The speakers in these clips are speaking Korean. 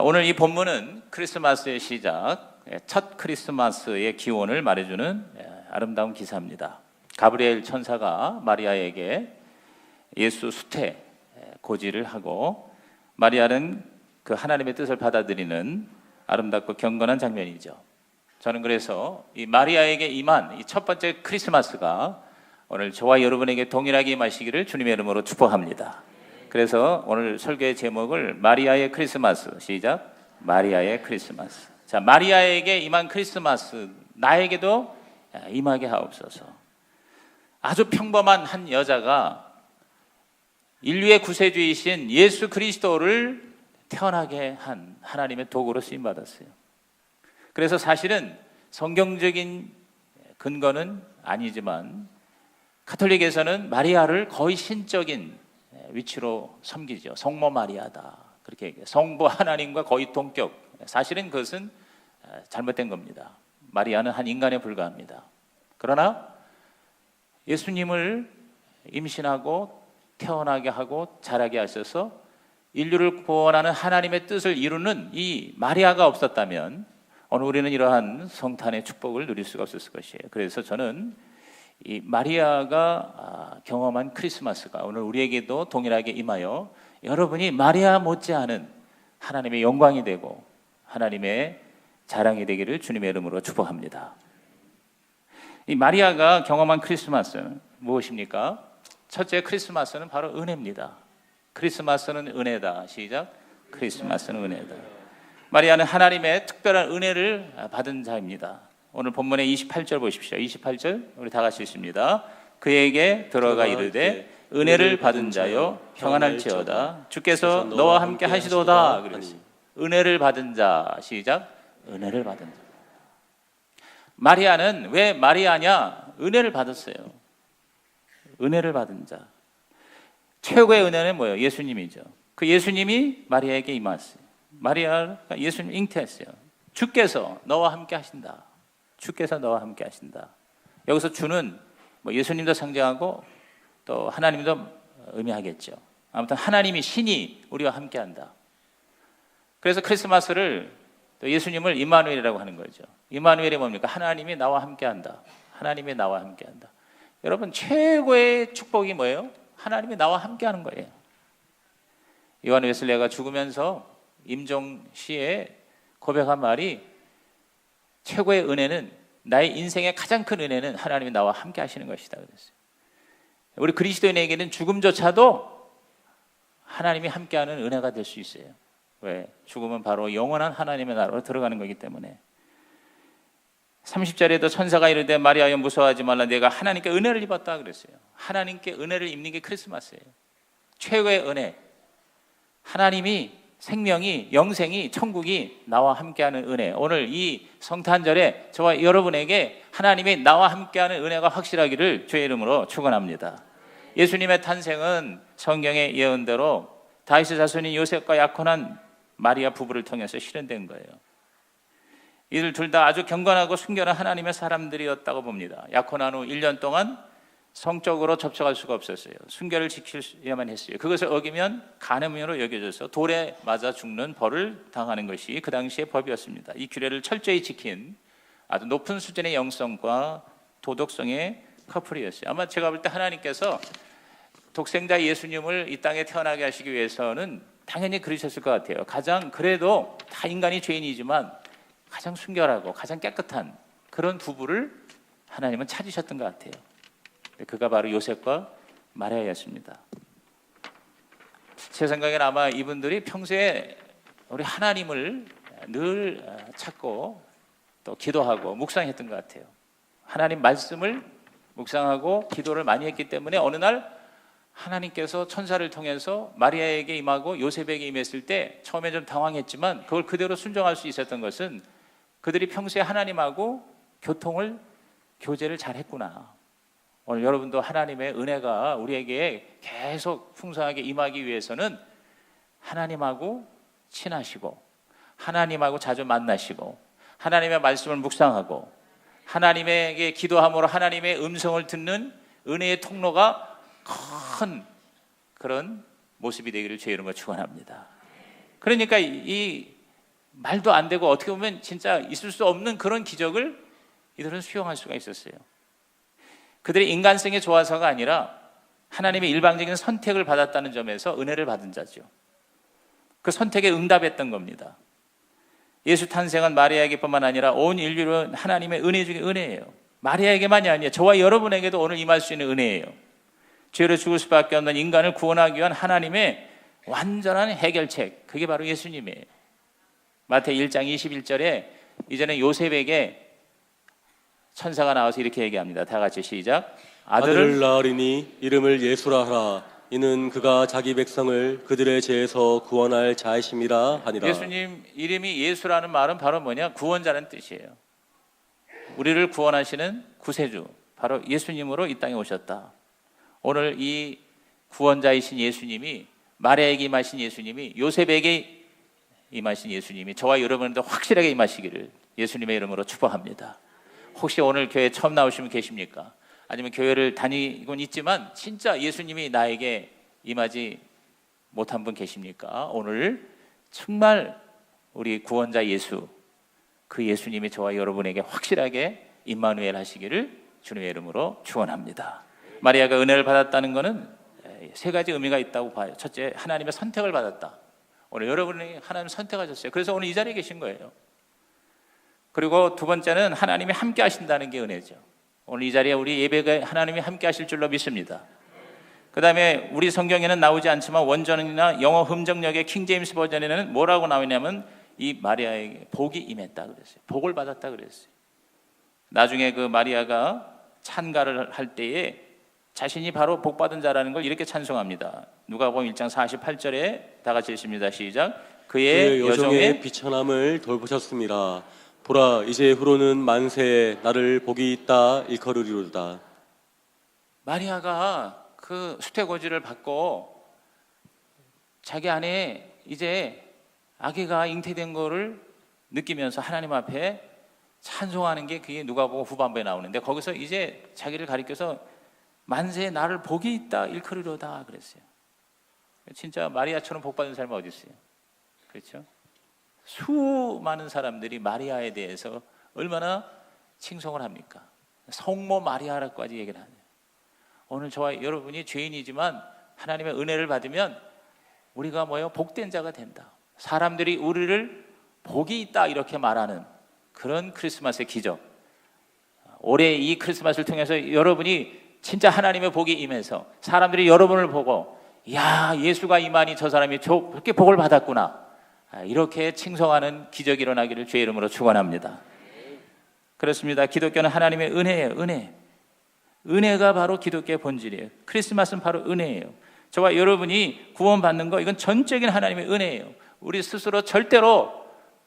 오늘 이 본문은 크리스마스의 시작, 첫 크리스마스의 기원을 말해주는 아름다운 기사입니다. 가브리엘 천사가 마리아에게 예수 수태 고지를 하고 마리아는 그 하나님의 뜻을 받아들이는 아름답고 경건한 장면이죠. 저는 그래서 이 마리아에게 임한 이 첫 번째 크리스마스가 오늘 저와 여러분에게 동일하게 임하시기를 주님의 이름으로 축복합니다. 그래서 오늘 설교의 제목을 마리아의 크리스마스, 시작, 마리아의 크리스마스. 자, 마리아에게 임한 크리스마스, 나에게도 임하게 하옵소서. 아주 평범한 한 여자가 인류의 구세주이신 예수 그리스도를 태어나게 한 하나님의 도구로 쓰임받았어요. 그래서 사실은 성경적인 근거는 아니지만 가톨릭에서는 마리아를 거의 신적인 위치로 섬기죠. 성모 마리아다, 그렇게 얘기해요. 성부 하나님과 거의 동격. 사실은 그것은 잘못된 겁니다. 마리아는 한 인간에 불과합니다. 그러나 예수님을 임신하고 태어나게 하고 자라게 하셔서 인류를 구원하는 하나님의 뜻을 이루는 이 마리아가 없었다면 오늘 우리는 이러한 성탄의 축복을 누릴 수가 없었을 것이에요. 그래서 저는 이 마리아가 경험한 크리스마스가 오늘 우리에게도 동일하게 임하여 여러분이 마리아 못지않은 하나님의 영광이 되고 하나님의 자랑이 되기를 주님의 이름으로 축복합니다. 이 마리아가 경험한 크리스마스는 무엇입니까? 첫째 크리스마스는 바로 은혜입니다. 크리스마스는 은혜다. 시작. 크리스마스는 은혜다. 마리아는 하나님의 특별한 은혜를 받은 자입니다. 오늘 본문의 28절 보십시오. 28절 우리 다 같이 읽습니다. 그에게 들어가 이르되 은혜를 받은 자여 평안할지어다. 주께서 너와 함께 하시도다. 그랬어요. 은혜를 받은 자. 시작. 은혜를 받은 자. 마리아는 왜 마리아냐? 은혜를 받았어요. 은혜를 받은 자. 최고의 은혜는 뭐예요? 예수님이죠. 그 예수님이 마리아에게 임했어요. 마리아가 예수님 잉태했어요. 주께서 너와 함께 하신다. 주께서 너와 함께 하신다. 여기서 주는 뭐 예수님도 상징하고 또 하나님도 의미하겠죠. 아무튼 하나님이 신이 우리와 함께 한다. 그래서 크리스마스를 또 예수님을 임마누엘이라고 하는 거죠. 임마누엘이 뭡니까? 하나님이 나와 함께 한다. 하나님이 나와 함께 한다. 여러분 최고의 축복이 뭐예요? 하나님이 나와 함께 하는 거예요. 요한 웨슬레가 죽으면서 임종시에 고백한 말이 최고의 은혜는, 나의 인생의 가장 큰 은혜는 하나님이 나와 함께 하시는 것이다 그랬어요. 우리 그리스도인에게는 죽음조차도 하나님이 함께하는 은혜가 될 수 있어요. 왜? 죽음은 바로 영원한 하나님의 나라로 들어가는 거기 때문에. 30절에도 천사가 이르되 마리아여 무서워하지 말라, 내가 하나님께 은혜를 입었다 그랬어요. 하나님께 은혜를 입는 게 크리스마스예요. 최고의 은혜. 하나님이, 생명이, 영생이, 천국이 나와 함께하는 은혜. 오늘 이 성탄절에 저와 여러분에게 하나님이 나와 함께하는 은혜가 확실하기를 주의 이름으로 축원합니다. 예수님의 탄생은 성경의 예언대로 다윗의 자손인 요셉과 약혼한 마리아 부부를 통해서 실현된 거예요. 이들 둘 다 아주 경건하고 순결한 하나님의 사람들이었다고 봅니다. 약혼한 후 1년 동안 성적으로 접촉할 수가 없었어야 순결을 지켜야만 했어요. 그것을 어기면 간음으로 여겨져서 돌에 맞아 죽는 벌을 당하는 것이 그 당시의 법이었습니다. 이 규례를 철저히 지킨 아주 높은 수준의 영성과 도덕성의 커플이었어요. 아마 제가 볼 때 하나님께서 독생자 예수님을 이 땅에 태어나게 하시기 위해서는 당연히 그러셨을 것 같아요. 가장, 그래도 다 인간이 죄인이지만 가장 순결하고 가장 깨끗한 그런 부부를 하나님은 찾으셨던 것 같아요. 그가 바로 요셉과 마리아였습니다. 제 생각에는 아마 이분들이 평소에 우리 하나님을 늘 찾고 또 기도하고 묵상했던 것 같아요. 하나님 말씀을 묵상하고 기도를 많이 했기 때문에 어느 날 하나님께서 천사를 통해서 마리아에게 임하고 요셉에게 임했을 때 처음에 좀 당황했지만 그걸 그대로 순종할 수 있었던 것은 그들이 평소에 하나님하고 교제를 잘 했구나. 오늘 여러분도 하나님의 은혜가 우리에게 계속 풍성하게 임하기 위해서는 하나님하고 친하시고 하나님하고 자주 만나시고 하나님의 말씀을 묵상하고 하나님에게 기도함으로 하나님의 음성을 듣는 은혜의 통로가 큰 그런 모습이 되기를 주의 이름으로 축원합니다. 그러니까 이 말도 안 되고 어떻게 보면 진짜 있을 수 없는 그런 기적을 이들은 수용할 수가 있었어요. 그들의 인간성이 좋아서가 아니라 하나님의 일방적인 선택을 받았다는 점에서 은혜를 받은 자죠. 그 선택에 응답했던 겁니다. 예수 탄생한 마리아에게뿐만 아니라 온 인류는 하나님의 은혜 중에 은혜예요. 마리아에게만이 아니에요. 저와 여러분에게도 오늘 임할 수 있는 은혜예요. 죄로 죽을 수밖에 없는 인간을 구원하기 위한 하나님의 완전한 해결책, 그게 바로 예수님이에요. 마태 1장 21절에 이전에 요셉에게 천사가 나와서 이렇게 얘기합니다. 다 같이 시작. 아들을 낳으리니 이름을 예수라 하라. 이는 그가 자기 백성을 그들의 죄에서 구원할 자이심이라 하니라. 예수님 이름이 예수라는 말은 바로 뭐냐? 구원자라는 뜻이에요. 우리를 구원하시는 구세주, 바로 예수님으로 이 땅에 오셨다. 오늘 이 구원자이신 예수님이, 마리아에게 임하신 예수님이, 요셉에게 임하신 예수님이 저와 여러분에게도 확실하게 임하시기를 예수님의 이름으로 축복합니다. 혹시 오늘 교회 처음 나오시면 계십니까? 아니면 교회를 다니곤 있지만 진짜 예수님이 나에게 임하지 못한 분 계십니까? 오늘 정말 우리 구원자 예수, 그 예수님이 저와 여러분에게 확실하게 임마누엘 하시기를 주님의 이름으로 축원합니다. 마리아가 은혜를 받았다는 것은 세 가지 의미가 있다고 봐요. 첫째, 하나님의 선택을 받았다. 오늘 여러분이 하나님 선택하셨어요. 그래서 오늘 이 자리에 계신 거예요. 그리고 두 번째는 하나님이 함께 하신다는 게 은혜죠. 오늘 이 자리에 우리 예배가 하나님이 함께 하실 줄로 믿습니다. 그 다음에 우리 성경에는 나오지 않지만 원전이나 영어 음정역의 킹제임스 버전에는 뭐라고 나오냐면 이 마리아에게 복이 임했다 그랬어요. 복을 받았다 그랬어요. 나중에 그 마리아가 찬가를 할 때에 자신이 바로 복받은 자라는 걸 이렇게 찬송합니다. 누가복음 1장 48절에 다 같이 읽습니다. 시작. 그의 여종의 비천함을 돌보셨습니다. 보라, 이제 후로는 만세에 나를 복이 있다 일컬으리로다. 마리아가 그 수태고지를 받고 자기 안에 이제 아기가 잉태된 거를 느끼면서 하나님 앞에 찬송하는 게 그게 누가복음 후반부에 나오는데, 거기서 이제 자기를 가리켜서 만세에 나를 복이 있다 일컬으리로다 그랬어요. 진짜 마리아처럼 복받은 사람이 어디 있어요? 그렇죠? 수많은 사람들이 마리아에 대해서 얼마나 칭송을 합니까? 성모 마리아라고까지 얘기를 하네요. 오늘 저와 여러분이 죄인이지만 하나님의 은혜를 받으면 우리가 뭐예요? 복된 자가 된다. 사람들이 우리를 복이 있다 이렇게 말하는 그런 크리스마스의 기적. 올해 이 크리스마스를 통해서 여러분이 진짜 하나님의 복이 임해서 사람들이 여러분을 보고, 야, 예수가 임하니 저 사람이 저렇게 복을 받았구나, 이렇게 칭송하는 기적이 일어나기를 주의 이름으로 축원합니다. 그렇습니다. 기독교는 하나님의 은혜예요. 은혜가 바로 기독교의 본질이에요. 크리스마스는 바로 은혜예요. 저와 여러분이 구원받는 거, 이건 전적인 하나님의 은혜예요. 우리 스스로 절대로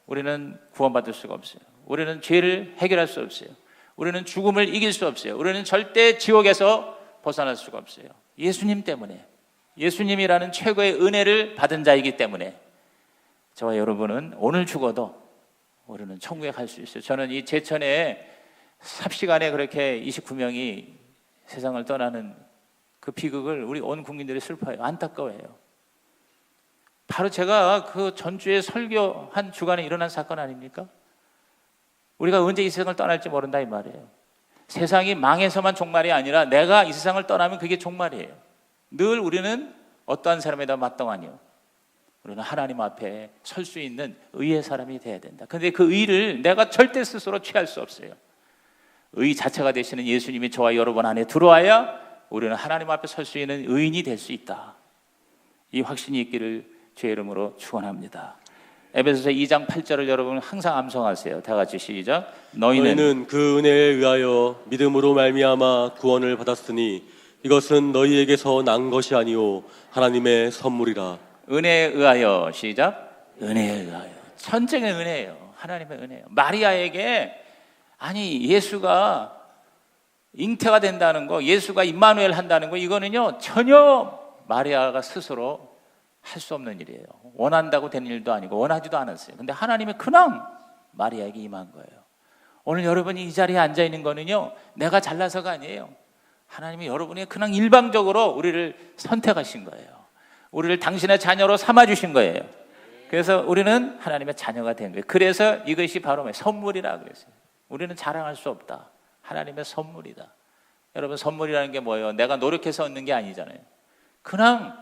우리는 구원받을 수가 없어요. 우리는 죄를 해결할 수 없어요. 우리는 죽음을 이길 수 없어요. 우리는 절대 지옥에서 벗어날 수가 없어요. 예수님 때문에, 예수님이라는 최고의 은혜를 받은 자이기 때문에 저와 여러분은 오늘 죽어도 우리는 천국에 갈 수 있어요. 저는 이 제천에 삽시간에 그렇게 29명이 세상을 떠나는 그 비극을 우리 온 국민들이 슬퍼해요. 안타까워해요. 바로 제가 그 전주에 설교한 주간에 일어난 사건 아닙니까? 우리가 언제 이 세상을 떠날지 모른다 이 말이에요. 세상이 망해서만 종말이 아니라 내가 이 세상을 떠나면 그게 종말이에요. 늘 우리는 어떠한 사람에다 마땅하니요, 우리는 하나님 앞에 설 수 있는 의의 사람이 돼야 된다. 그런데 그 의를 내가 절대 스스로 취할 수 없어요. 의 자체가 되시는 예수님이 저와 여러분 안에 들어와야 우리는 하나님 앞에 설 수 있는 의인이 될 수 있다. 이 확신이 있기를 주의 이름으로 축원합니다. 에베소서 2장 8절을 여러분 항상 암송하세요. 다 같이 시작. 너희는 그 은혜에 의하여 믿음으로 말미암아 구원을 받았으니 이것은 너희에게서 난 것이 아니오 하나님의 선물이라. 은혜에 의하여 시작. 은혜에 의하여. 전적인 은혜예요. 하나님의 은혜예요. 마리아에게 아니 예수가 잉태가 된다는 거, 예수가 임마누엘 한다는 거, 이거는요 전혀 마리아가 스스로 할 수 없는 일이에요. 원한다고 된 일도 아니고 원하지도 않았어요. 근데 하나님의 그냥 마리아에게 임한 거예요. 오늘 여러분이 이 자리에 앉아 있는 거는요 내가 잘나서가 아니에요. 하나님이 여러분이 그냥 일방적으로 우리를 선택하신 거예요. 우리를 당신의 자녀로 삼아주신 거예요. 그래서 우리는 하나님의 자녀가 된 거예요. 그래서 이것이 바로 선물이라 그랬어요. 우리는 자랑할 수 없다. 하나님의 선물이다. 여러분, 선물이라는 게 뭐예요? 내가 노력해서 얻는 게 아니잖아요. 그냥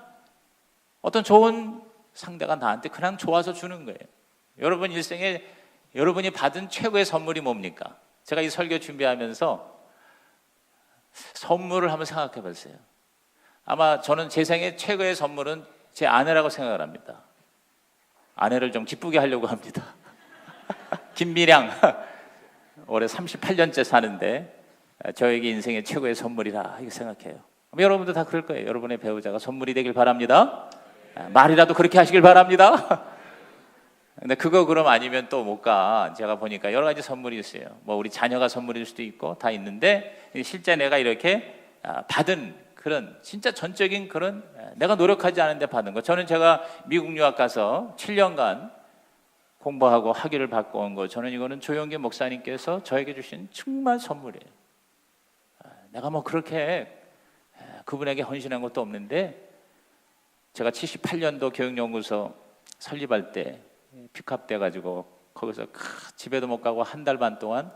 어떤 좋은 상대가 나한테 그냥 좋아서 주는 거예요. 여러분 일생에 여러분이 받은 최고의 선물이 뭡니까? 제가 이 설교 준비하면서 선물을 한번 생각해 봤어요. 아마 저는 제 생애 최고의 선물은 제 아내라고 생각을 합니다. 아내를 좀 기쁘게 하려고 합니다. 김미량 올해 38년째 사는데 저에게 인생의 최고의 선물이라 이렇게 생각해요. 여러분도 다 그럴 거예요. 여러분의 배우자가 선물이 되길 바랍니다. 말이라도 그렇게 하시길 바랍니다. 근데 그거 그럼 아니면 또 못 가. 제가 보니까 여러 가지 선물이 있어요. 뭐 우리 자녀가 선물일 수도 있고 다 있는데 실제 내가 이렇게 받은 그런 진짜 전적인 그런 내가 노력하지 않은데 받은 거. 저는 제가 미국 유학 가서 7년간 공부하고 학위를 받고 온 거. 저는 이거는 조영기 목사님께서 저에게 주신 정말 선물이에요. 내가 뭐 그렇게 그분에게 헌신한 것도 없는데 제가 78년도 교육연구소 설립할 때 픽업돼 가지고 거기서 집에도 못 가고 한 달 반 동안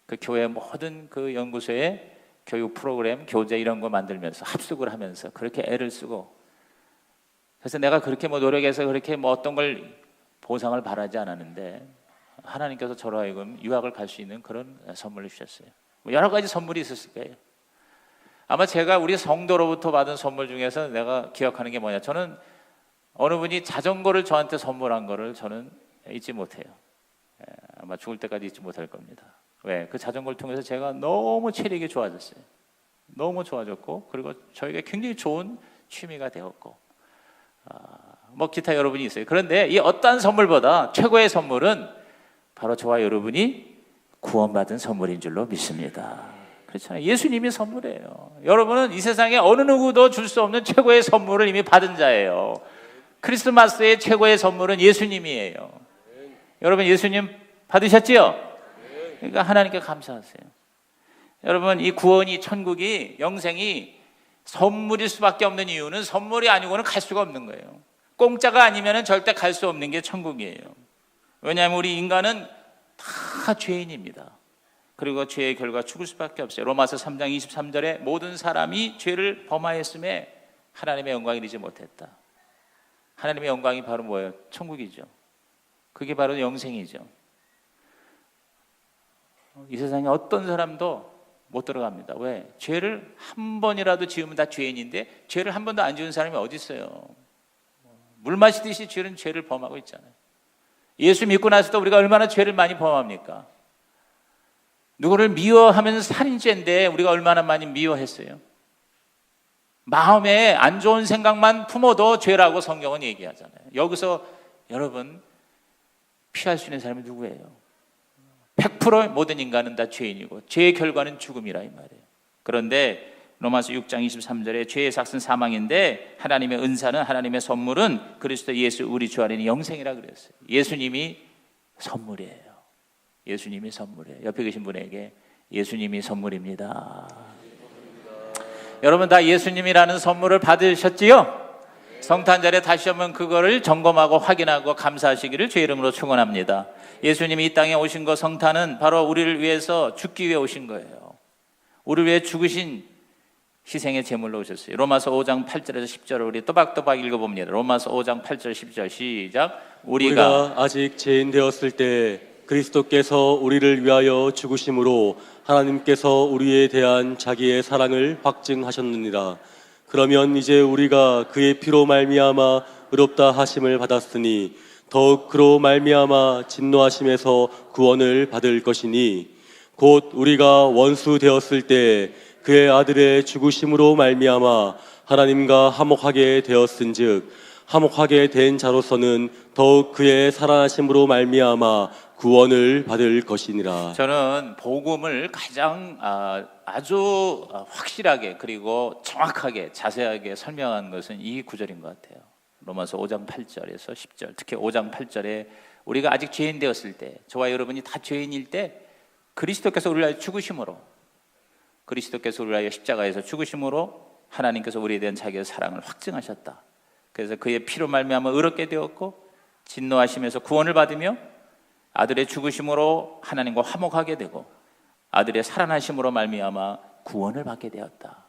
그 교회 모든 그 연구소에 교육 프로그램, 교재 이런 거 만들면서 합숙을 하면서 그렇게 애를 쓰고, 그래서 내가 그렇게 뭐 노력해서 그렇게 뭐 어떤 걸 보상을 바라지 않았는데 하나님께서 저로 하여금 유학을 갈 수 있는 그런 선물을 주셨어요. 뭐 여러 가지 선물이 있었을 거예요. 아마 제가 우리 성도로부터 받은 선물 중에서 내가 기억하는 게 뭐냐, 저는 어느 분이 자전거를 저한테 선물한 거를 저는 잊지 못해요. 아마 죽을 때까지 잊지 못할 겁니다. 왜? 그 자전거를 통해서 제가 너무 체력이 좋아졌어요. 너무 좋아졌고, 그리고 저에게 굉장히 좋은 취미가 되었고, 뭐 기타 여러분이 있어요. 그런데 이 어떠한 선물보다 최고의 선물은 바로 저와 여러분이 구원받은 선물인 줄로 믿습니다. 그렇잖아요. 예수님이 선물이에요. 여러분은 이 세상에 어느 누구도 줄 수 없는 최고의 선물을 이미 받은 자예요. 크리스마스의 최고의 선물은 예수님이에요. 여러분 예수님 받으셨지요? 그러니까 하나님께 감사하세요. 여러분 이 구원이, 천국이, 영생이 선물일 수밖에 없는 이유는 선물이 아니고는 갈 수가 없는 거예요. 공짜가 아니면 절대 갈 수 없는 게 천국이에요. 왜냐하면 우리 인간은 다 죄인입니다. 그리고 죄의 결과 죽을 수밖에 없어요. 로마서 3장 23절에 모든 사람이 죄를 범하였음에 하나님의 영광을 이루지 못했다. 하나님의 영광이 바로 뭐예요? 천국이죠. 그게 바로 영생이죠. 이 세상에 어떤 사람도 못 들어갑니다. 왜? 죄를 한 번이라도 지으면 다 죄인인데 죄를 한 번도 안 지은 사람이 어디 있어요? 물 마시듯이 죄를 범하고 있잖아요. 예수 믿고 나서도 우리가 얼마나 죄를 많이 범합니까? 누구를 미워하면 살인죄인데 우리가 얼마나 많이 미워했어요? 마음에 안 좋은 생각만 품어도 죄라고 성경은 얘기하잖아요. 여기서 여러분 피할 수 있는 사람이 누구예요? 100% 모든 인간은 다 죄인이고 죄의 결과는 죽음이라 이 말이에요. 그런데 로마서 6장 23절에 죄의 삭은 사망인데 하나님의 은사는, 하나님의 선물은 그리스도 예수 우리 주 안에는 영생이라 그랬어요. 예수님이 선물이에요. 예수님이 선물이에요. 옆에 계신 분에게 예수님이 선물입니다. 여러분 다 예수님이라는 선물을 받으셨지요? 성탄절에 다시 한번 그거를 점검하고 확인하고 감사하시기를 주의 이름으로 축원합니다. 예수님이 이 땅에 오신 거, 성탄은 바로 우리를 위해서 죽기 위해 오신 거예요. 우리를 위해 죽으신 희생의 제물로 오셨어요. 로마서 5장 8절에서 10절을 우리 또박또박 읽어봅니다. 로마서 5장 8절 10절 시작. 우리가 아직 죄인 되었을 때 그리스도께서 우리를 위하여 죽으심으로 하나님께서 우리에 대한 자기의 사랑을 확증하셨느니라. 그러면 이제 우리가 그의 피로 말미암아 의롭다 하심을 받았으니 더욱 그로 말미암아 진노하심에서 구원을 받을 것이니 곧 우리가 원수 되었을 때 그의 아들의 죽으심으로 말미암아 하나님과 화목하게 되었은즉 화목하게 된 자로서는 더욱 그의 살아나심으로 말미암아 구원을 받을 것이니라. 저는 복음을 가장 아주 확실하게 그리고 정확하게 자세하게 설명한 것은 이 구절인 것 같아요. 로마서 5장 8절에서 10절, 특히 5장 8절에 우리가 아직 죄인 되었을 때, 저와 여러분이 다 죄인일 때 그리스도께서 우리를 위하여 죽으심으로, 그리스도께서 우리를 위하여 십자가에서 죽으심으로 하나님께서 우리에 대한 자기의 사랑을 확증하셨다. 그래서 그의 피로 말미암아 의롭게 되었고 진노하심에서 구원을 받으며 아들의 죽으심으로 하나님과 화목하게 되고 아들의 살아나심으로 말미암아 구원을 받게 되었다.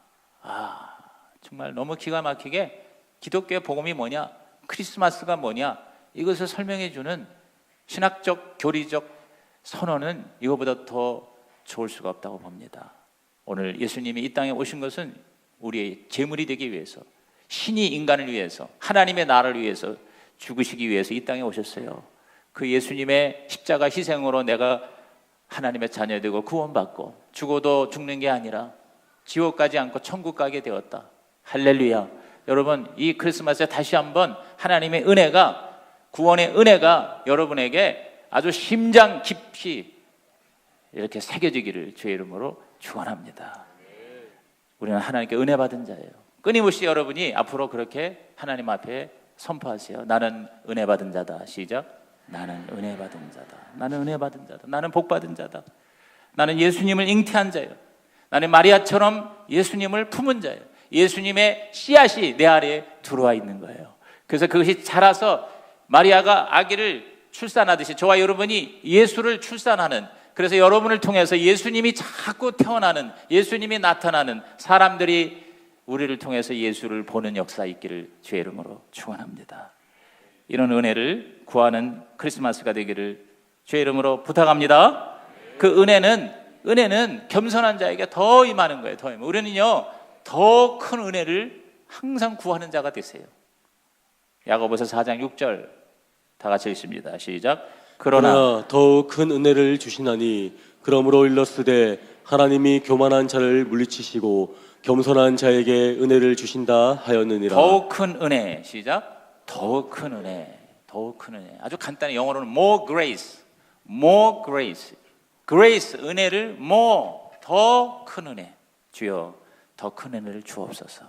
정말 너무 기가 막히게 기독교의 복음이 뭐냐, 크리스마스가 뭐냐, 이것을 설명해 주는 신학적, 교리적 선언은 이거보다 더 좋을 수가 없다고 봅니다. 오늘 예수님이 이 땅에 오신 것은 우리의 제물이 되기 위해서, 신이 인간을 위해서, 하나님의 나라를 위해서 죽으시기 위해서 이 땅에 오셨어요. 그 예수님의 십자가 희생으로 내가 하나님의 자녀 되고 구원받고 죽어도 죽는 게 아니라 지옥 가지 않고 천국 가게 되었다. 할렐루야. 여러분, 이 크리스마스에 다시 한번 하나님의 은혜가, 구원의 은혜가 여러분에게 아주 심장 깊이 이렇게 새겨지기를 주의 이름으로 축원합니다. 우리는 하나님께 은혜 받은 자예요. 끊임없이 여러분이 앞으로 그렇게 하나님 앞에 선포하세요. 나는 은혜 받은 자다. 시작. 나는 은혜 받은 자다. 나는 은혜 받은 자다. 나는 복 받은 자다. 나는 예수님을 잉태한 자예요. 나는 마리아처럼 예수님을 품은 자예요. 예수님의 씨앗이 내 아래에 들어와 있는 거예요. 그래서 그것이 자라서 마리아가 아기를 출산하듯이 저와 여러분이 예수를 출산하는, 그래서 여러분을 통해서 예수님이 자꾸 태어나는, 예수님이 나타나는, 사람들이 우리를 통해서 예수를 보는 역사 있기를 주의 이름으로 축원합니다. 이런 은혜를 구하는 크리스마스가 되기를 주의 이름으로 부탁합니다. 그 은혜는 겸손한 자에게 더 임하는 거예요. 더 임하는. 우리는요, 더 큰 은혜를 항상 구하는 자가 되세요. 야고보서 4장 6절 다 같이 읽습니다. 시작. 그러나 더욱 큰 은혜를 주시나니 그러므로 일렀으되 하나님이 교만한 자를 물리치시고 겸손한 자에게 은혜를 주신다 하였느니라. 더욱 큰 은혜. 시작. 더욱 큰 은혜. 더욱 큰 은혜. 아주 간단히 영어로는 more grace. more grace. grace, 은혜를 more, 더 큰 은혜. 주여, 더 큰 은혜를 주옵소서.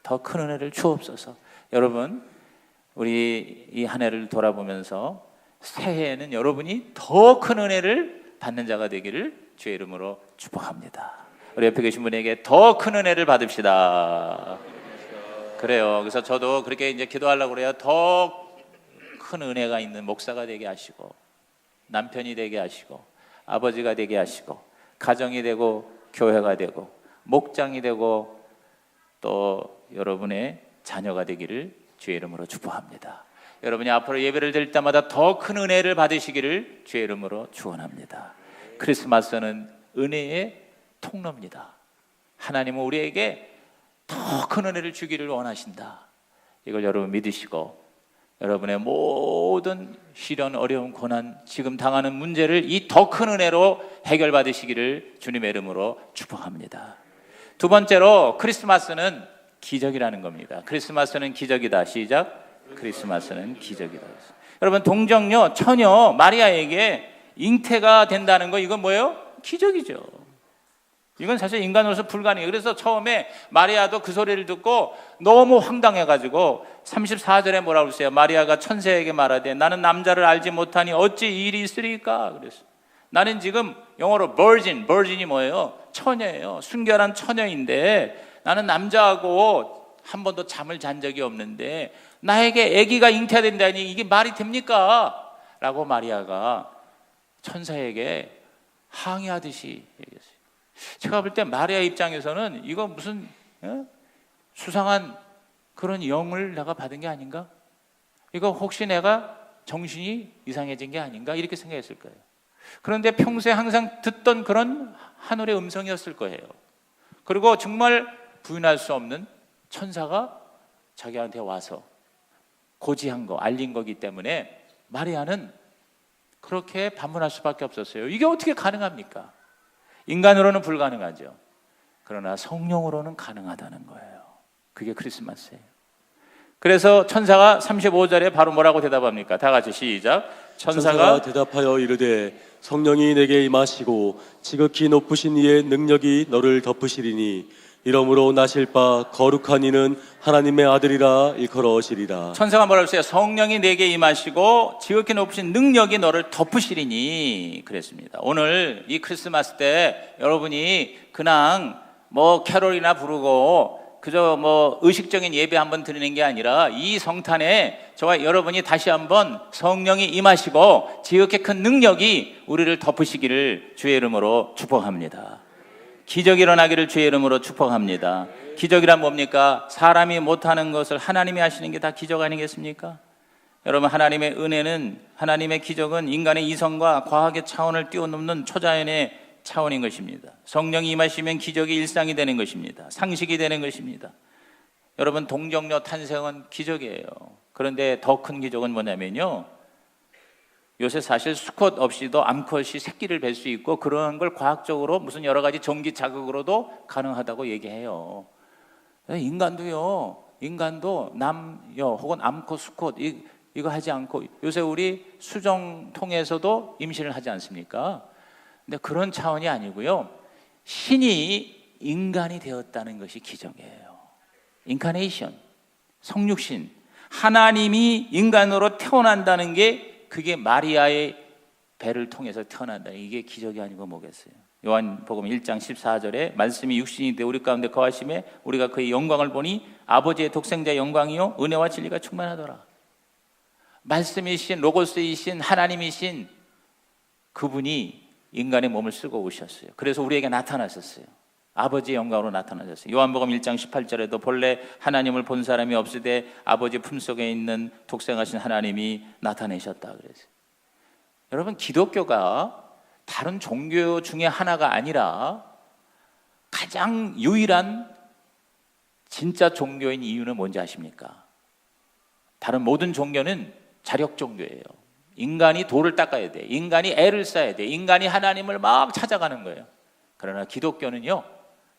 더 큰 은혜를 주옵소서. 여러분, 우리 이 한 해를 돌아보면서 새해에는 여러분이 더 큰 은혜를 받는 자가 되기를 주의 이름으로 축복합니다. 우리 옆에 계신 분에게 더 큰 은혜를 받읍시다. 그래요. 그래서 저도 그렇게 이제 기도하려고 그래요. 더 큰 은혜가 있는 목사가 되게 하시고, 남편이 되게 하시고, 아버지가 되게 하시고, 가정이 되고, 교회가 되고, 목장이 되고, 또 여러분의 자녀가 되기를 주의 이름으로 축복합니다. 여러분이 앞으로 예배를 드릴 때마다 더 큰 은혜를 받으시기를 주의 이름으로 축원합니다. 크리스마스는 은혜의 통로입니다. 하나님은 우리에게 더 큰 은혜를 주기를 원하신다. 이걸 여러분 믿으시고, 여러분의 모든 시련, 어려움, 고난, 지금 당하는 문제를 이 더 큰 은혜로 해결받으시기를 주님의 이름으로 축복합니다. 두 번째로, 크리스마스는 기적이라는 겁니다. 크리스마스는 기적이다. 시작. 크리스마스는 기적이다. 여러분, 동정녀, 처녀 마리아에게 잉태가 된다는 거, 이건 뭐예요? 기적이죠. 이건 사실 인간으로서 불가능해요. 그래서 처음에 마리아도 그 소리를 듣고 너무 황당해가지고 34절에 뭐라고 했어요? 마리아가 천사에게 말하되 나는 남자를 알지 못하니 어찌 이 일이 있으리까? 그랬어요. 나는 지금 영어로 virgin이 뭐예요? 처녀예요. 순결한 처녀인데 나는 남자하고 한 번도 잠을 잔 적이 없는데 나에게 아기가 잉태된다니 이게 말이 됩니까? 라고 마리아가 천사에게 항의하듯이 얘기했어요. 제가 볼 때 마리아 입장에서는 이거 무슨 수상한 그런 영을 내가 받은 게 아닌가? 이거 혹시 내가 정신이 이상해진 게 아닌가? 이렇게 생각했을 거예요. 그런데 평소에 항상 듣던 그런 하늘의 음성이었을 거예요. 그리고 정말 부인할 수 없는 천사가 자기한테 와서 고지한 거, 알린 거기 때문에 마리아는 그렇게 반문할 수밖에 없었어요. 이게 어떻게 가능합니까? 인간으로는 불가능하죠. 그러나 성령으로는 가능하다는 거예요. 그게 크리스마스예요. 그래서 천사가 35절에 바로 뭐라고 대답합니까? 다 같이 시작. 천사가 대답하여 이르되 성령이 내게 임하시고 지극히 높으신 이의 능력이 너를 덮으시리니 이러므로 나실 바 거룩한 이는 하나님의 아들이라 일컬어시리라. 천사가 뭐라고 했어요? 성령이 내게 임하시고 지극히 높으신 능력이 너를 덮으시리니 그랬습니다. 오늘 이 크리스마스 때 여러분이 그냥 뭐 캐롤이나 부르고 그저 뭐 의식적인 예배 한번 드리는 게 아니라 이 성탄에 저와 여러분이 다시 한번 성령이 임하시고 지극히 큰 능력이 우리를 덮으시기를 주의 이름으로 축복합니다. 기적이 일어나기를 주의 이름으로 축복합니다. 기적이란 뭡니까? 사람이 못하는 것을 하나님이 하시는 게 다 기적 아니겠습니까? 여러분, 하나님의 은혜는, 하나님의 기적은 인간의 이성과 과학의 차원을 뛰어넘는 초자연의 차원인 것입니다. 성령이 임하시면 기적이 일상이 되는 것입니다. 상식이 되는 것입니다. 여러분, 동정녀 탄생은 기적이에요. 그런데 더 큰 기적은 뭐냐면요, 요새 사실 수컷 없이도 암컷이 새끼를 뵐 수 있고 그런 걸 과학적으로 무슨 여러 가지 전기 자극으로도 가능하다고 얘기해요. 인간도 남여 혹은 암컷 수컷 이거 하지 않고 요새 우리 수정 통해서도 임신을 하지 않습니까? 근데 그런 차원이 아니고요, 신이 인간이 되었다는 것이 기적이에요. 인카네이션, 성육신, 하나님이 인간으로 태어난다는 게, 그게 마리아의 배를 통해서 태어난다는, 이게 기적이 아니고 뭐겠어요. 요한복음 1장 14절에 말씀이 육신이 되어 우리 가운데 거하심에 우리가 그의 영광을 보니 아버지의 독생자의 영광이요 은혜와 진리가 충만하더라. 말씀이신, 로고스이신, 하나님이신 그분이 인간의 몸을 쓰고 오셨어요. 그래서 우리에게 나타나셨어요. 아버지의 영광으로 나타나셨어요. 요한복음 1장 18절에도 본래 하나님을 본 사람이 없으되 아버지 품속에 있는 독생하신 하나님이 나타내셨다 그랬어요. 여러분, 기독교가 다른 종교 중에 하나가 아니라 가장 유일한 진짜 종교인 이유는 뭔지 아십니까? 다른 모든 종교는 자력 종교예요. 인간이 돌을 닦아야 돼. 인간이 애를 써야 돼. 인간이 하나님을 막 찾아가는 거예요. 그러나 기독교는요,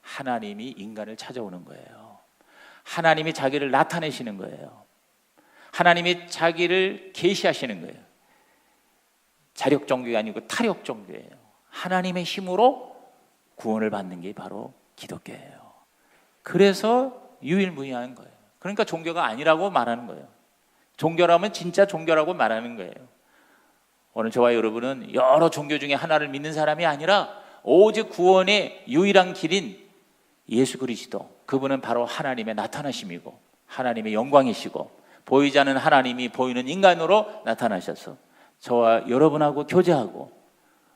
하나님이 인간을 찾아오는 거예요. 하나님이 자기를 나타내시는 거예요. 하나님이 자기를 계시하시는 거예요. 자력 종교가 아니고 타력 종교예요. 하나님의 힘으로 구원을 받는 게 바로 기독교예요. 그래서 유일무이한 거예요. 그러니까 종교가 아니라고 말하는 거예요. 종교라면 진짜 종교라고 말하는 거예요. 오늘 저와 여러분은 여러 종교 중에 하나를 믿는 사람이 아니라 오직 구원의 유일한 길인 예수 그리스도, 그분은 바로 하나님의 나타나심이고 하나님의 영광이시고 보이지 않는 하나님이 보이는 인간으로 나타나셔서 저와 여러분하고 교제하고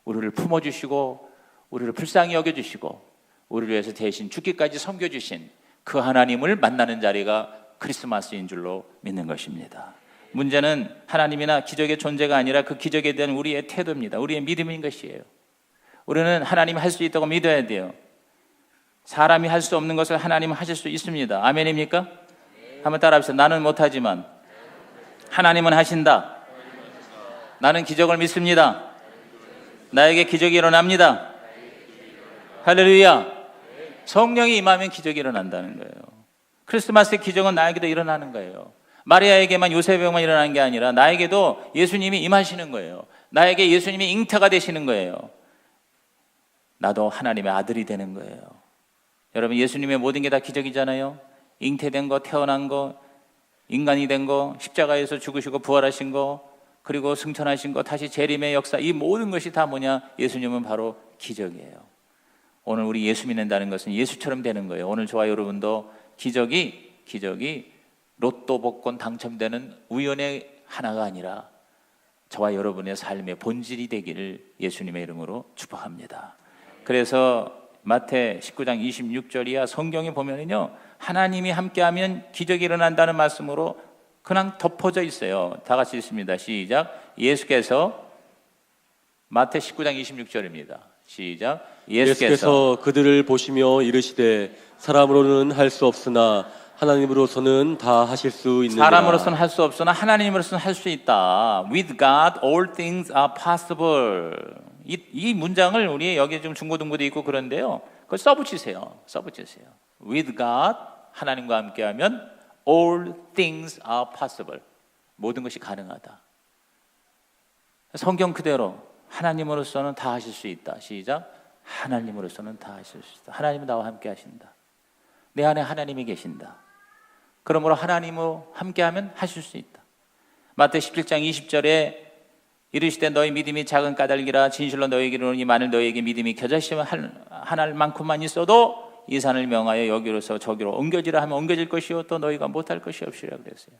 우리를 품어주시고 우리를 불쌍히 여겨주시고 우리를 위해서 대신 죽기까지 섬겨주신 그 하나님을 만나는 자리가 크리스마스인 줄로 믿는 것입니다. 문제는 하나님이나 기적의 존재가 아니라 그 기적에 대한 우리의 태도입니다. 우리의 믿음인 것이에요. 우리는 하나님이 할 수 있다고 믿어야 돼요. 사람이 할 수 없는 것을 하나님은 하실 수 있습니다. 아멘입니까? 한번 따라합시다. 나는 못하지만 하나님은 하신다. 나는 기적을 믿습니다. 나에게 기적이 일어납니다. 할렐루야. 성령이 임하면 기적이 일어난다는 거예요. 크리스마스의 기적은 나에게도 일어나는 거예요. 마리아에게만, 요셉에게만 일어나는 게 아니라 나에게도 예수님이 임하시는 거예요. 나에게 예수님이 잉태가 되시는 거예요. 나도 하나님의 아들이 되는 거예요. 여러분, 예수님의 모든 게 다 기적이잖아요. 잉태된 거, 태어난 거, 인간이 된 거, 십자가에서 죽으시고 부활하신 거, 그리고 승천하신 것, 다시 재림의 역사, 이 모든 것이 다 뭐냐? 예수님은 바로 기적이에요. 오늘 우리 예수 믿는다는 것은 예수처럼 되는 거예요. 오늘 저와 여러분도 기적이 로또 복권 당첨되는 우연의 하나가 아니라 저와 여러분의 삶의 본질이 되기를 예수님의 이름으로 축복합니다. 그래서 마태 19장 26절이야 성경에 보면은요, 하나님이 함께하면 기적이 일어난다는 말씀으로 그냥 덮어져 있어요. 다 같이 읽습니다. 시작. 예수께서, 마태 19장 26절입니다. 시작. 예수께서 그들을 보시며 이르시되 사람으로는 할 수 없으나 하나님으로서는 다 하실 수 있느니라. 사람으로서는 할 수 없으나 하나님으로서는 할 수 있다. With God all things are possible. 이 문장을 우리 여기 좀 중고등부도 있고 그런데요, 그걸 써붙이세요. With God, 하나님과 함께하면 all things are possible. 모든 것이 가능하다. 성경 그대로 하나님으로서는 다 하실 수 있다. 시작. 하나님으로서는 다 하실 수 있다. 하나님은 나와 함께 하신다. 내 안에 하나님이 계신다. 그러므로 하나님으로 함께하면 하실 수 있다. 마태 17장 20절에 이르시되 너희 믿음이 작은 까닭이라 진실로 너희에게 이르노니 만일 너희에게 믿음이 겨자씨 하나만큼만 있어도 이 산을 명하여 여기로서 저기로 옮겨지라 하면 옮겨질 것이요 또 너희가 못할 것이 없으리라 그랬어요.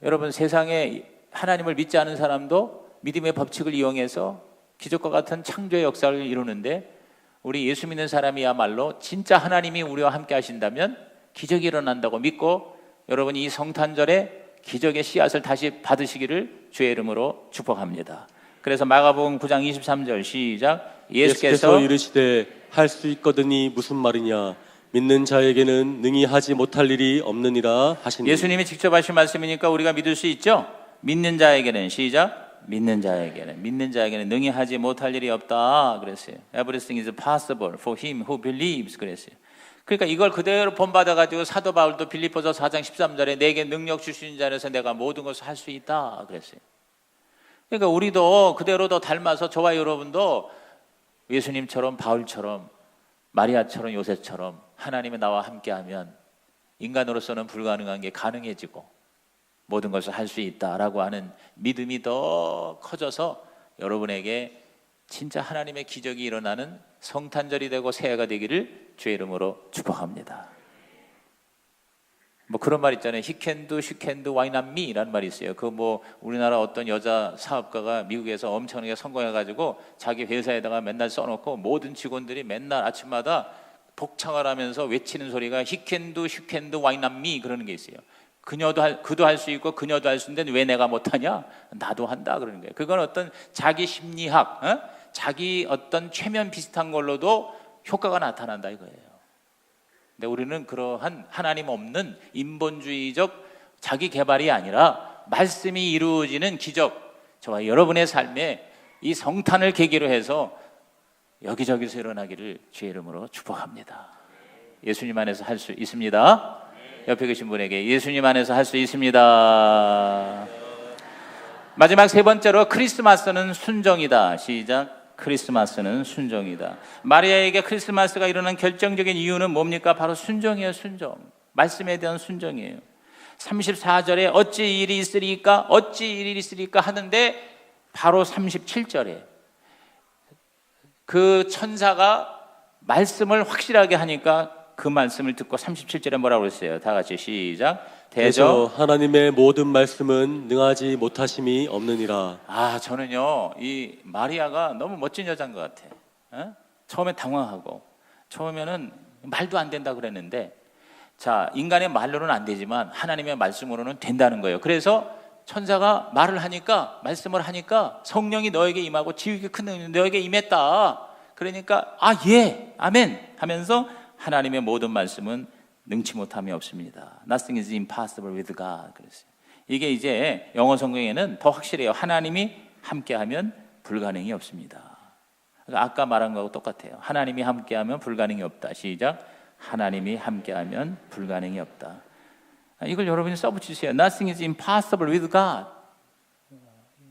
여러분, 세상에 하나님을 믿지 않은 사람도 믿음의 법칙을 이용해서 기적과 같은 창조의 역사를 이루는데, 우리 예수 믿는 사람이야말로 진짜 하나님이 우리와 함께 하신다면 기적이 일어난다고 믿고, 여러분이 이 성탄절에 기적의 씨앗을 다시 받으시기를 주의 이름으로 축복합니다. 그래서 마가복음 9장 23절 시작. 예수께서 이르시되 할 수 있거든이 무슨 말이냐, 믿는 자에게는 능히 하지 못할 일이 없느니라 하시니. 예수님이 직접 하신 말씀이니까 우리가 믿을 수 있죠. 믿는 자에게는 시작. 믿는 자에게는 능히 하지 못할 일이 없다 그랬어요. Everything is possible for him who believes 그랬어요. 그러니까 이걸 그대로 본받아가지고 사도 바울도 빌립보서 4장 13절에 내게 능력 주시는 자에서 내가 모든 것을 할 수 있다 그랬어요. 그러니까 우리도 그대로 더 닮아서 저와 여러분도 예수님처럼, 바울처럼, 마리아처럼, 요셉처럼 하나님이 나와 함께하면 인간으로서는 불가능한 게 가능해지고 모든 것을 할 수 있다라고 하는 믿음이 더 커져서 여러분에게 진짜 하나님의 기적이 일어나는 성탄절이 되고 새해가 되기를 주의 이름으로 축복합니다. 뭐 그런 말 있잖아요. He can do, she can do, why not me? 라는 말이 있어요. 그 뭐 우리나라 어떤 여자 사업가가 미국에서 엄청나게 성공해가지고 자기 회사에다가 맨날 써놓고 모든 직원들이 맨날 아침마다 복창을 하면서 외치는 소리가 He can do, she can do, why not me? 그러는 게 있어요. 그도 할 수 있고 그녀도 할 수 있는데 왜 내가 못하냐? 나도 한다 그러는 거예요. 그건 어떤 자기 심리학, 자기 어떤 최면 비슷한 걸로도 효과가 나타난다 이거예요. 근데 우리는 그러한 하나님 없는 인본주의적 자기 개발이 아니라 말씀이 이루어지는 기적, 저와 여러분의 삶에 이 성탄을 계기로 해서 여기저기서 일어나기를 주의 이름으로 축복합니다. 예수님 안에서 할 수 있습니다. 옆에 계신 분에게 예수님 안에서 할 수 있습니다. 마지막 세 번째로 크리스마스는 순종이다. 시작. 크리스마스는 순종이다. 마리아에게 크리스마스가 일어난 결정적인 이유는 뭡니까? 바로 순종이에요. 순종. 말씀에 대한 순종이에요. 34절에 어찌 일이 있으리까 하는데 바로 37절에 그 천사가 말씀을 확실하게 하니까 그 말씀을 듣고 37절에 뭐라고 했어요? 다 같이 시작. 대저 하나님의 모든 말씀은 능하지 못하심이 없느니라. 저는요 이 마리아가 너무 멋진 여자인 것 같아. 처음에 당황하고 처음에는 말도 안 된다 그랬는데, 자, 인간의 말로는 안 되지만 하나님의 말씀으로는 된다는 거예요. 그래서 천사가 말씀을 하니까 성령이 너에게 임하고 지극히 큰 능력이 너에게 임했다. 그러니까 예, 아멘 하면서 하나님의 모든 말씀은 능치 못함이 없습니다. Nothing is impossible with God. 그랬어요. 이게 이제 영어 성경에는 더 확실해요. 하나님이 함께하면 불가능이 없습니다. 그러니까 아까 말한 거하고 똑같아요. 하나님이 함께하면 불가능이 없다. 시작. 하나님이 함께하면 불가능이 없다. 이걸 여러분이 써붙이세요. Nothing is impossible with God.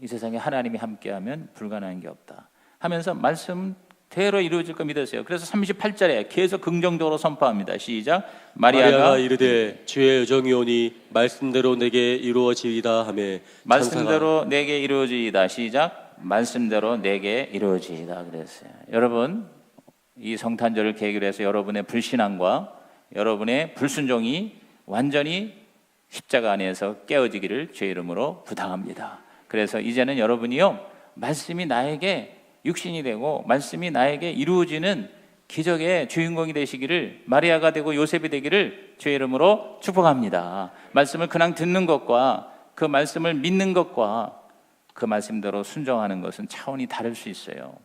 이 세상에 하나님이 함께하면 불가능한 게 없다 하면서 말씀대로 이루어질 거 믿으세요. 그래서 38절에 계속 긍정적으로 선포합니다. 시작. 마리아가 이르되 주의 의정이 오니 말씀대로 내게 이루어지이다 하매 말씀대로 내게 이루어지이다. 시작. 말씀대로 내게 이루어지이다 그랬어요. 여러분, 이 성탄절을 계기로 해서 여러분의 불신앙과 여러분의 불순종이 완전히 십자가 안에서 깨어지기를 주의 이름으로 부탁합니다. 그래서 이제는 여러분이요, 말씀이 나에게 육신이 되고 말씀이 나에게 이루어지는 기적의 주인공이 되시기를, 마리아가 되고 요셉이 되기를 주의 이름으로 축복합니다. 말씀을 그냥 듣는 것과 그 말씀을 믿는 것과 그 말씀대로 순종하는 것은 차원이 다를 수 있어요.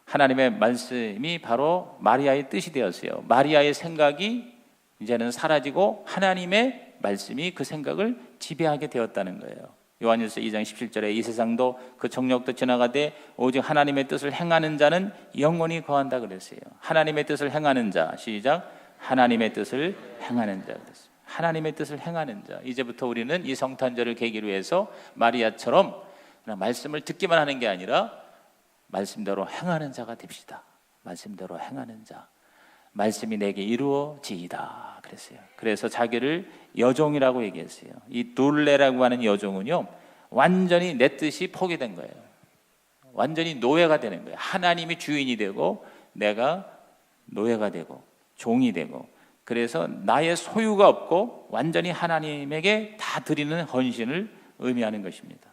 하나님의 말씀이 바로 마리아의 뜻이 되었어요. 마리아의 생각이 이제는 사라지고 하나님의 말씀이 그 생각을 지배하게 되었다는 거예요. 요한일서 2장 17절에 이 세상도 그 정력도 지나가되 오직 하나님의 뜻을 행하는 자는 영원히 거한다 그랬어요. 하나님의 뜻을 행하는 자, 시작. 하나님의 뜻을 행하는 자 그랬어요. 하나님의 뜻을 행하는 자. 이제부터 우리는 이 성탄절을 계기로 해서 마리아처럼 그냥 말씀을 듣기만 하는 게 아니라 말씀대로 행하는 자가 됩시다. 말씀대로 행하는 자. 말씀이 내게 이루어지이다 그랬어요. 그래서 자기를 여종이라고 얘기했어요. 이 둘레라고 하는 여종은요, 완전히 내 뜻이 포기된 거예요. 완전히 노예가 되는 거예요. 하나님이 주인이 되고 내가 노예가 되고 종이 되고, 그래서 나의 소유가 없고 완전히 하나님에게 다 드리는 헌신을 의미하는 것입니다.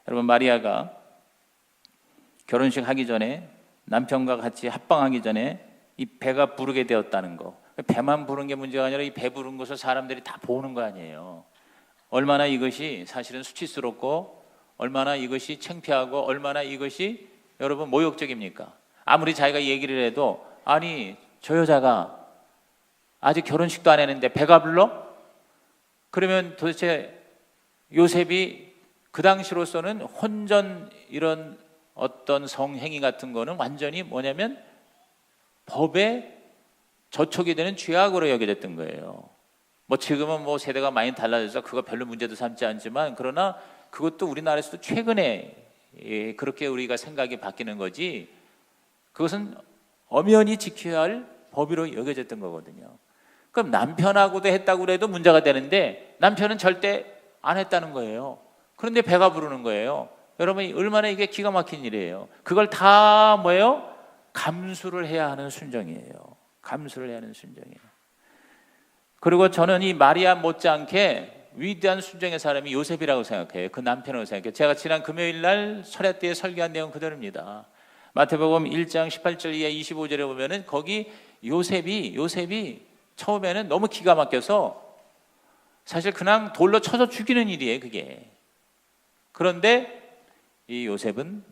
여러분, 마리아가 결혼식 하기 전에, 남편과 같이 합방하기 전에 이 배가 부르게 되었다는 거, 배만 부른 게 문제가 아니라 이 배 부른 것을 사람들이 다 보는 거 아니에요. 얼마나 이것이 사실은 수치스럽고, 얼마나 이것이 창피하고, 얼마나 이것이 여러분 모욕적입니까? 아무리 자기가 얘기를 해도, 아니 저 여자가 아직 결혼식도 안 했는데 배가 불러? 그러면 도대체 요셉이 그 당시로서는 혼전, 이런 어떤 성행위 같은 거는 완전히 뭐냐면 법에 저촉이 되는 죄악으로 여겨졌던 거예요. 뭐 지금은 뭐 세대가 많이 달라져서 그거 별로 문제도 삼지 않지만, 그러나 그것도 우리나라에서도 최근에 그렇게 우리가 생각이 바뀌는 거지, 그것은 엄연히 지켜야 할 법으로 여겨졌던 거거든요. 그럼 남편하고도 했다고 그래도 문제가 되는데 남편은 절대 안 했다는 거예요. 그런데 배가 부르는 거예요. 여러분, 얼마나 이게 기가 막힌 일이에요. 그걸 다 뭐예요? 감수를 해야 하는 순종이에요. 감수를 해야 하는 순종이에요. 그리고 저는 이 마리아 못지않게 위대한 순종의 사람이 요셉이라고 생각해요. 그 남편으로 생각해요. 제가 지난 금요일 날 설회 때 설교한 내용 그대로입니다. 마태복음 1장 18절 이하 25절에 보면은 거기 요셉이 처음에는 너무 기가 막혀서 사실 그냥 돌로 쳐서 죽이는 일이에요, 그게. 그런데 이 요셉은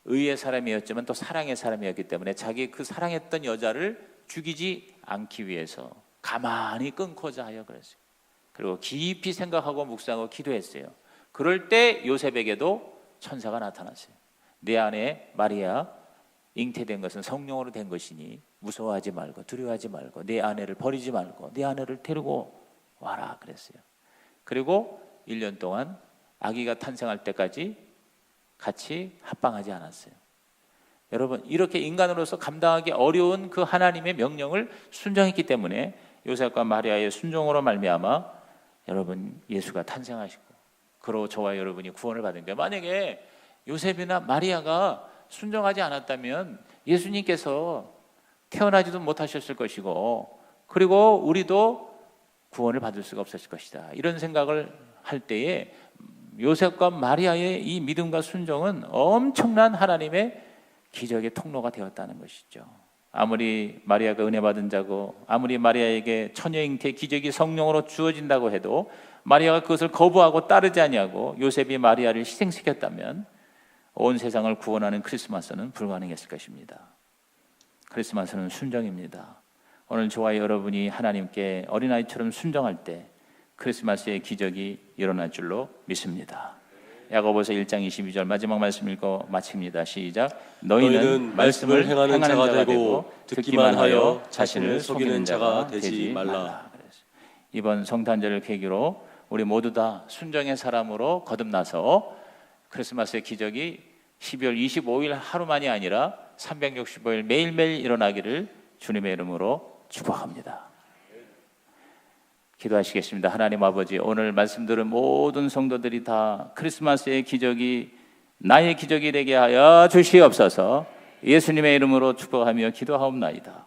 의의 사람이었지만 또 사랑의 사람이었기 때문에 자기 그 사랑했던 여자를 죽이지 않기 위해서 가만히 끊고자 하여 그랬어요. 그리고 깊이 생각하고 묵상하고 기도했어요. 그럴 때 요셉에게도 천사가 나타났어요. 내 안에 마리아 잉태된 것은 성령으로 된 것이니 무서워하지 말고 두려워하지 말고 내 아내를 버리지 말고 내 아내를 데리고 와라 그랬어요. 그리고 1년 동안 아기가 탄생할 때까지 같이 합방하지 않았어요. 여러분, 이렇게 인간으로서 감당하기 어려운 그 하나님의 명령을 순종했기 때문에 요셉과 마리아의 순종으로 말미암아 여러분 예수가 탄생하시고, 그로 저와 여러분이 구원을 받은 거예요. 만약에 요셉이나 마리아가 순종하지 않았다면 예수님께서 태어나지도 못하셨을 것이고, 그리고 우리도 구원을 받을 수가 없었을 것이다. 이런 생각을 할 때에 요셉과 마리아의 이 믿음과 순종은 엄청난 하나님의 기적의 통로가 되었다는 것이죠. 아무리 마리아가 은혜 받은 자고, 아무리 마리아에게 처녀 잉태 기적이 성령으로 주어진다고 해도 마리아가 그것을 거부하고 따르지 아니하고 요셉이 마리아를 희생시켰다면 온 세상을 구원하는 크리스마스는 불가능했을 것입니다. 크리스마스는 순종입니다. 오늘 저와 여러분이 하나님께 어린아이처럼 순종할 때 크리스마스의 기적이 일어날 줄로 믿습니다. 야고보서 1장 22절 마지막 말씀 읽고 마칩니다. 시작. 너희는 말씀을 행하는 자가 되고 듣기만 하여 자신을 속이는 자가 되지 말라. 이번 성탄절을 계기로 우리 모두 다 순종의 사람으로 거듭나서 크리스마스의 기적이 12월 25일 하루만이 아니라 365일 매일매일 일어나기를 주님의 이름으로 축복합니다. 기도하시겠습니다. 하나님 아버지, 오늘 말씀 들은 모든 성도들이 다 크리스마스의 기적이 나의 기적이 되게 하여 주시옵소서. 예수님의 이름으로 축복하며 기도하옵나이다.